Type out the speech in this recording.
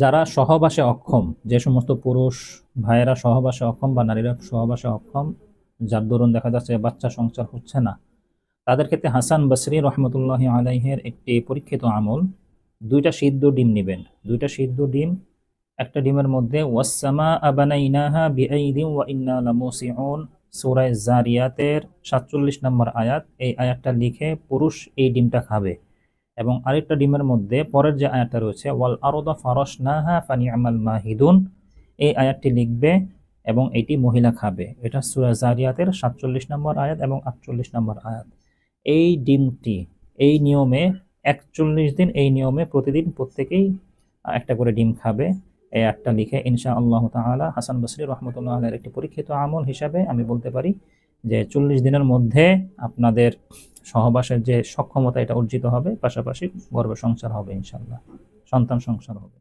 যারা সহবাসে অক্ষম, যে সমস্ত পুরুষ ভাইয়েরা সহবাসে অক্ষম বা নারীরা সহবাসে অক্ষম, যার দরুন দেখা যাচ্ছে বাচ্চা সংসার হচ্ছে না, তাদের ক্ষেত্রে হাসান বসরি রহমতুল্লাহি আলাইহের একটি পরীক্ষিত আমল, ২টা সিদ্ধ ডিম নিবেন। ২টা সিদ্ধ ডিম, একটা ডিমের মধ্যে ওয়াসসামা আবানাইনাহা বিআইদিন ওয়া ইন্না লামুসিউন, সূরা জারিয়াতের ৪৭ নম্বর আয়াত, এই আয়াতটা লিখে পুরুষ এই ডিমটা খাবে। এবং আরেকটা ডিমের মধ্যে পরের যে আয়াতটা রয়েছে ওয়াল আরদা ফারাশনাহা ফানি'মাল মাহিদুন, এই আয়াতটি লিখবে এবং এটি মহিলা খাবে। এটা সূরা জারিয়াতের ৪৭ নম্বর আয়াত এবং ৪৮ নম্বর আয়াত। এই ডিমটি এই নিয়মে ৪১ দিন, এই নিয়মে প্রতিদিন প্রত্যেকেই একটা করে ডিম খাবে। এই আয়াতটা লিখে ইনশাআল্লাহ তাআলা হাসান বসরি রহমতুল্লাহ আলাইহির একটি পরীক্ষিত আমল হিসাবে আমি বলতে পারি যে ৪০ দিনের মধ্যে আপনাদের সহবাসের যে সক্ষমতা এটা অর্জিত হবে, পাশাপাশি গর্ভ সংসার হবে, ইনশাআল্লাহ সন্তান সংসার হবে।